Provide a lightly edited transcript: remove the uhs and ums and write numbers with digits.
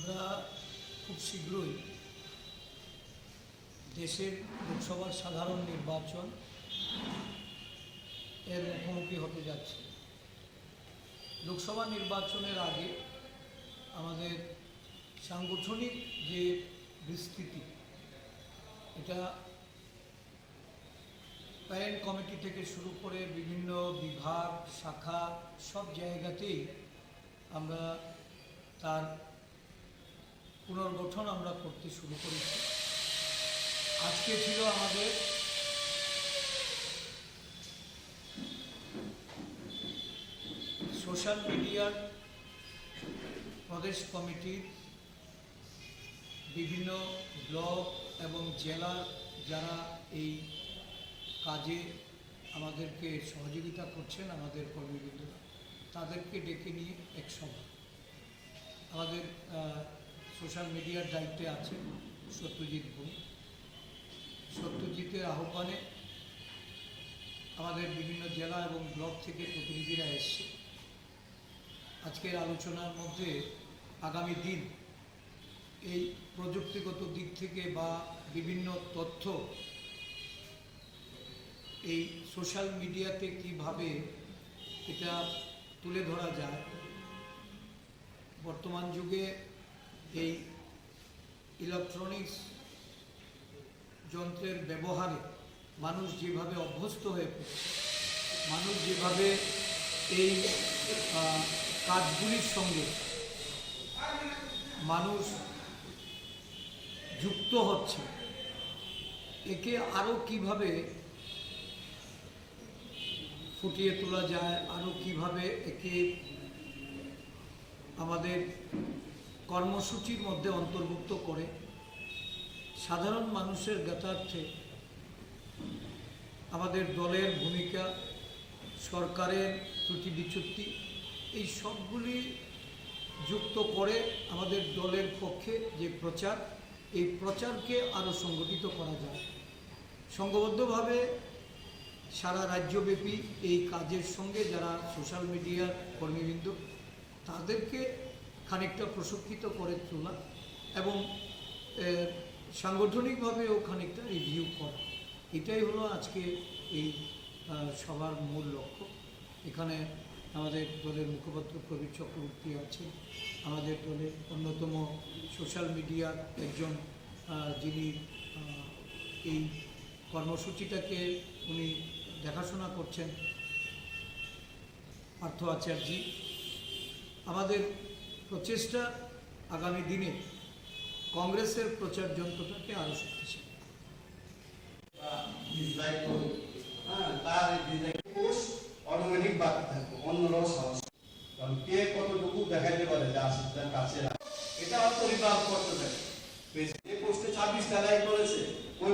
আমরা খুব শীঘ্রই দেশের লোকসভার সাধারণ নির্বাচন এর মুখোমুখি হতে যাচ্ছে। লোকসভা নির্বাচনের আগে আমাদের সাংগঠনিক যে বিস্তৃতি, এটা প্যারেন্ট কমিটি থেকে শুরু করে বিভিন্ন বিভাগ শাখা সব জায়গাতেই আমরা তার পুনর্গঠন আমরা করতে শুরু করেছি। আজকে ছিল আমাদের সোশ্যাল মিডিয়ার প্রদেশ কমিটির বিভিন্ন ব্লক এবং জেলার যারা এই কাজে আমাদেরকে সহযোগিতা করছেন, আমাদের কর্মীবৃন্দরা, তাদেরকে ডেকে নিয়ে এক সভা। আমাদের সোশ্যাল মিডিয়ার দায়িত্বে আছে সত্যজিৎ ভূমি। সত্যজিতের আহ্বানে আমাদের বিভিন্ন জেলা এবং ব্লক থেকে প্রতিনিধিরা এসছে। আজকের আলোচনার মধ্যে আগামী দিন এই প্রযুক্তিগত দিক থেকে বা বিভিন্ন তথ্য এই সোশ্যাল মিডিয়াতে কিভাবে এটা তুলে ধরা যায়, বর্তমান যুগে এই ইলেকট্রনিক্স যন্ত্রের ব্যবহারে মানুষ যেভাবে অভ্যস্ত হয়ে পড়ছে, মানুষ যেভাবে এই কাজগুলির সঙ্গে মানুষ যুক্ত হচ্ছে, একে আরও কিভাবে ফুটিয়ে তোলা যায়, আরও কিভাবে একে আমাদের কর্মসূচির মধ্যে অন্তর্ভুক্ত করে সাধারণ মানুষের জ্ঞাতার্থে আমাদের দলের ভূমিকা, সরকারের ত্রুটি বিচ্যুতি, এই সবগুলি যুক্ত করে আমাদের দলের পক্ষে যে প্রচার, এই প্রচারকে আরও সংগঠিত করা যায়। সংঘবদ্ধভাবে সারা রাজ্যব্যাপী এই কাজের সঙ্গে যারা সোশ্যাল মিডিয়ার কর্মীবৃন্দ, তাদেরকে খানিকটা প্রশিক্ষিত করে তোলা এবং সাংগঠনিকভাবেও খানিকটা রিভিউ করা, এটাই হলো আজকে এই সবার মূল লক্ষ্য। এখানে আমাদের দলের মুখপাত্র প্রবীর চক্রবর্তী আছেন, আমাদের দলের অন্যতম সোশ্যাল মিডিয়ার একজন যিনি এই কর্মসূচিটাকে উনি দেখাশোনা করছেন, পার্থ আচার্যি। আমাদের প্রচেষ্টা আগামী দিনে কংগ্রেসের প্রচার যন্ত্রটাকে আরও শক্তিশালী। অটোমেটিক বাড়তে থাকবে, অন্যরাও সাহস, কারণ কে কতটুকু দেখাইতে পারে যে আশিস তার কাছে, এটা পরিবার করতে থাকে। যে পোস্টে 26 টা লাইক করেছে